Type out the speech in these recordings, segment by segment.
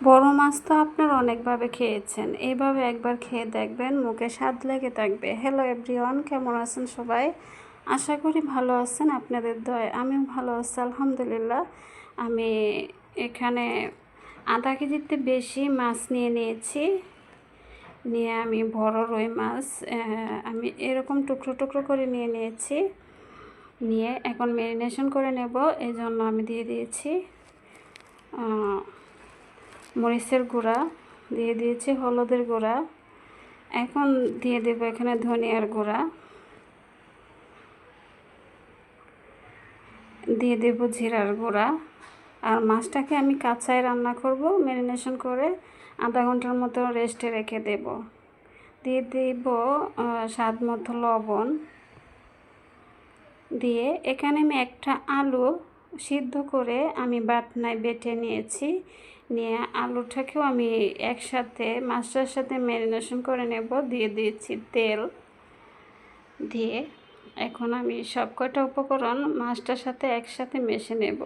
বড় মাছ তো আপনারা অনেকভাবে খেয়েছেন, এইভাবে একবার খেয়ে দেখবেন, মুখে স্বাদ লেগে থাকবে। হ্যালো এভরিওয়ান, কেমন আছেন সবাই? আশা করি ভালো আছেন, আপনাদের দয়ায় আমিও ভালো আছি আলহামদুলিল্লাহ। আমি এখানে আধা কেজিতে বেশি মাছ নিয়ে নিয়েছি। নিয়ে আমি বড় রুই মাছ আমি এরকম টুকরো টুকরো করে নিয়ে নিয়েছি। নিয়ে এখন ম্যারিনেশন করে নেব, এই জন্য আমি দিয়ে দিয়েছি মরিচের গুঁড়া, দিয়ে দিয়েছি হলুদের গুঁড়া, এখন দিয়ে দেব এখানে ধনিয়ার গুঁড়া, দিয়ে দেব জিরার গুঁড়া। আর মাছটাকে আমি কাঁচায় রান্না করব, ম্যারিনেশন করে আধা ঘন্টার মতো রেস্টে রেখে দেব। দিয়ে দেব স্বাদ মতো লবণ। দিয়ে এখানে আমি একটা আলু সিদ্ধ করে আমি বাটনায় বেটে নিয়েছি। নিয়ে আলুটাকেও আমি একসাথে মাছটার সাথে ম্যারিনেশন করে নেব। দিয়ে দিয়েছি তেল। দিয়ে এখন আমি সব কটা উপকরণ মাছটার সাথে একসাথে মেশে নেব।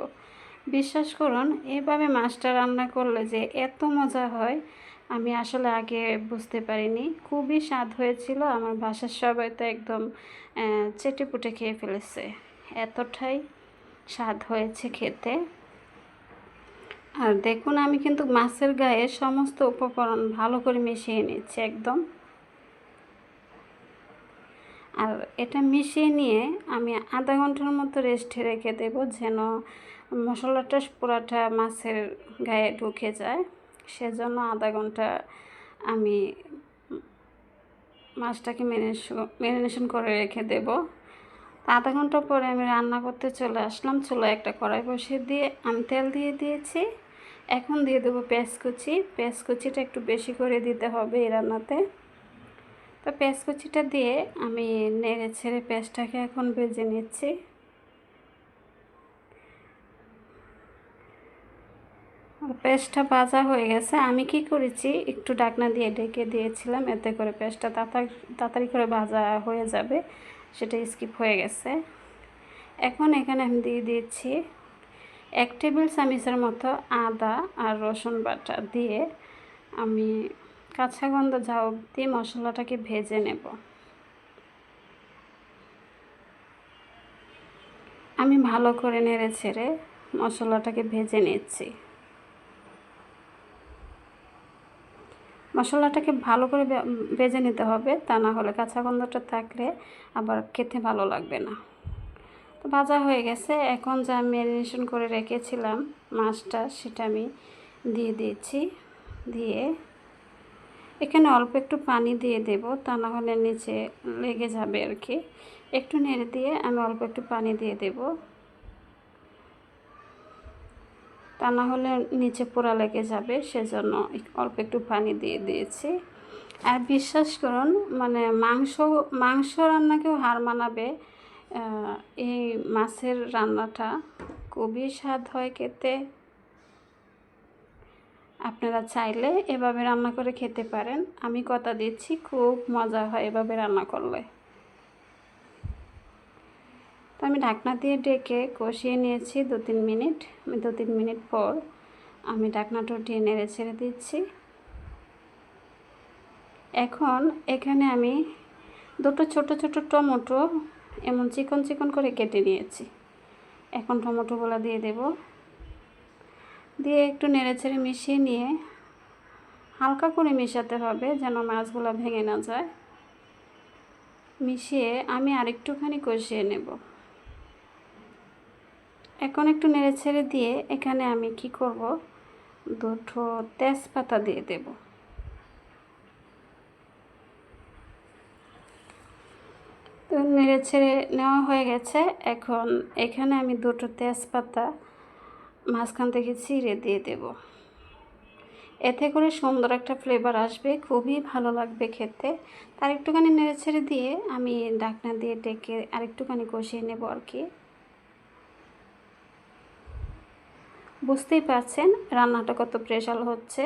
বিশ্বাস করুন, এভাবে মাছটা রান্না করলে যে এত মজা হয় আমি আসলে আগে বুঝতে পারিনি। খুবই স্বাদ হয়েছিল, আমার বাসার সবাই তো একদম চেটেপুটে খেয়ে ফেলেছে, এতটাই স্বাদ হয়েছে খেতে। আর দেখুন, আমি কিন্তু মাছের গায়ে সমস্ত উপকরণ ভালো করে মিশিয়ে নিচ্ছি একদম। আর এটা মিশিয়ে নিয়ে আমি আধা ঘন্টার মতো রেস্টে রেখে দেব, যেন মশলাটা পুরাটা মাছের গায়ে ঢুকে যায়। সেজন্য আধা ঘন্টা আমি মাছটাকে ম্যারিনেশন করে রেখে দেব। আধা ঘন্টা পরে আমি রান্না করতে চলে আসলাম। চুলায় একটা কড়াই বসিয়ে দিয়ে আমি তেল দিয়ে দিয়েছি। এখন দিয়ে দেবো পেঁয়াজ কুচি। পেঁয়াজ কুচিটা একটু বেশি করে দিতে হবে এই রান্নাতে। তো পেঁয়াজ কুচিটা দিয়ে আমি নেড়ে ছেড়ে পেঁয়াজটাকে এখন ভেজে নিচ্ছি। পেঁয়াজটা ভাজা হয়ে গেছে। আমি কি করেছি, একটু ঢাকনা দিয়ে ঢেকে দিয়েছিলাম, এতে করে পেঁয়াজটা তাড়াতাড়ি করে ভাজা হয়ে যাবে, সেটা স্কিপ হয়ে গেছে। এখন এখানে আমি দিয়ে দিচ্ছি 1 টেবিল চামচের মতো আদা আর রসুন বাটা। দিয়ে আমি কাঁচা গন্ধ যাওয়া অবধি মশলাটাকে ভেজে নেব। আমি ভালো করে নেড়ে ছেড়ে মশলাটাকে ভেজে নিচ্ছি। মশলাটাকে ভালো করে ভেজে নিতে হবে, তা না হলে কাঁচা গন্ধটা থাকলে আবার খেতে ভালো লাগবে না। তো ভাজা হয়ে গেছে। এখন যা ম্যারিনেশন করে রেখেছিলাম মাছটা, সেটা আমি দিয়ে দিয়েছি। দিয়ে এখানে অল্প একটু পানি দিয়ে দেব, তা না হলে নিচে লেগে যাবে আর কি। একটু নেড়ে দিয়ে আমি অল্প একটু পানি দিয়ে দেব, তা না হলে নিচে পোড়া লেগে যাবে, সেজন্য অল্প একটু পানি দিয়ে দিয়েছি। আর বিশ্বাস করুন, মানে মাংস রান্নাকেও হার মানাবে এই মাছের রান্নাটা। খুবই স্বাদ হয় খেতে। আপনারা চাইলে এভাবে রান্না করে খেতে পারেন, আমি কথা দিচ্ছি খুব মজা হয় এভাবে রান্না করলে। তো আমি ঢাকনা দিয়ে ডেকে কষিয়ে নিয়েছি 2-3 মিনিট। 2-3 মিনিট পর আমি ঢাকনাটা উঠিয়ে নেড়ে ছেড়ে দিচ্ছি। এখন এখানে আমি 2টো ছোট ছোট টমেটো এমন চিকন চিকন করে কেটে নিয়েছি। এখন টমেটোগুলো দিয়ে দেব। দিয়ে একটু নেড়ে ছেড়ে মিশিয়ে নিয়ে হালকা করে মেশাতে হবে, যেন মাছগুলো ভেঙে না যায়। মিশিয়ে আমি আরেকটুখানি কষিয়ে নেব। এখন একটু নেড়ে ছেড়ে দিয়ে এখানে আমি কি করব, 2টো তেজপাতা দিয়ে দেব। তো নেড়ে ছেড়ে নেওয়া হয়ে গেছে। এখন এখানে আমি 2টো তেজপাতা মাঝখান থেকে চিড়ে দিয়ে দেব। এতে করে সুন্দর একটা ফ্লেভার আসবে, খুবই ভালো লাগবে খেতে। তার একটুখানি নেড়ে ছেড়ে দিয়ে আমি ঢাকনা দিয়ে ডেকে আরেকটুখানি কষিয়ে নেব আর কি। বুঝতেই পারছেন রান্নাটা কত স্পেশাল হচ্ছে,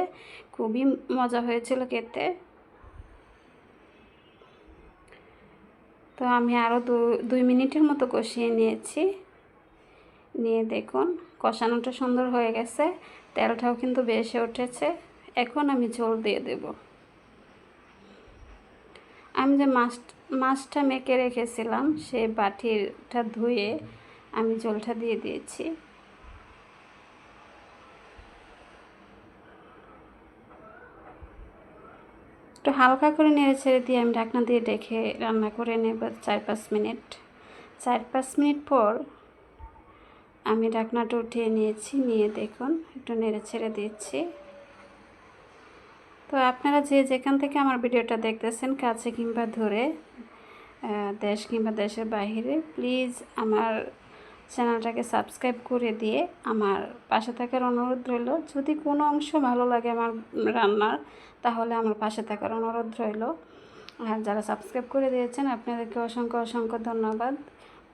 খুবই মজা হয়েছিল খেতে। তো আমি আরও 2 মিনিটের মতো কষিয়ে নিয়েছি। নিয়ে দেখুন কষানোটা সুন্দর হয়ে গেছে। তেলটাও কিন্তু বেশি উঠেছে। এখন আমি ঝোল দিয়ে দেব। আমি যে মাছটা মেখে রেখেছিলাম সেই বাটিটা ধুয়ে আমি ঝোলটা দিয়ে দিয়েছি। একটু হালকা করে নেড়ে ছেড়ে দিয়ে আমি ঢাকনা দিয়ে রেখে রান্না করে নেব 4-5 মিনিট। 4-5 মিনিট পর আমি ঢাকনাটা উঠিয়ে নিয়েছি। নিয়ে দেখুন একটু নেড়ে ছেড়ে দিচ্ছি। তো আপনারা যে যেখান থেকে আমার ভিডিওটা দেখতেছেন, কাছে কিংবা দূরে, দেশ কিংবা দেশের বাইরে, প্লিজ আমার চ্যানেলটাকে সাবস্ক্রাইব করে দিয়ে আমার পাশে থাকার অনুরোধ রইল। যদি কোনো অংশ ভালো লাগে আমার রান্নার, তাহলে আমার পাশে থাকার অনুরোধ রইল। আর যারা সাবস্ক্রাইব করে দিয়েছেন আপনাদেরকে অসংখ্য অসংখ্য ধন্যবাদ।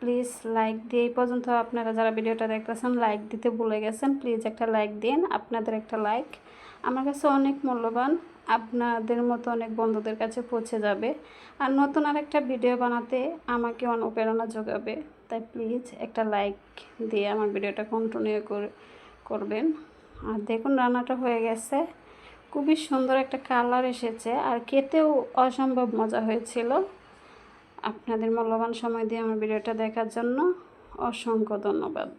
প্লিজ লাইক দিয়ে, এই পর্যন্ত আপনারা যারা ভিডিওটা দেখতেছেন লাইক দিতে ভুলে গেছেন, প্লিজ একটা লাইক দিন। আপনাদের একটা লাইক আমার কাছে অনেক মূল্যবান, আপনাদের মতো অনেক বন্ধুদের কাছে পৌঁছে যাবে আর নতুন আরেকটা ভিডিও বানাতে আমাকে অনুপ্রেরণা যোগাবে। তাই প্লিজ একটা লাইক দিয়ে আমার ভিডিওটা কন্টিনিউ করবেন। আর দেখুন রান্নাটা হয়ে গেছে, খুবই সুন্দর একটা কালার এসেছে আর খেতেও অসম্ভব মজা হয়েছিল। আপনাদের মূল্যবান সময় দিয়ে আমার ভিডিওটা দেখার জন্য অসংখ্য ধন্যবাদ।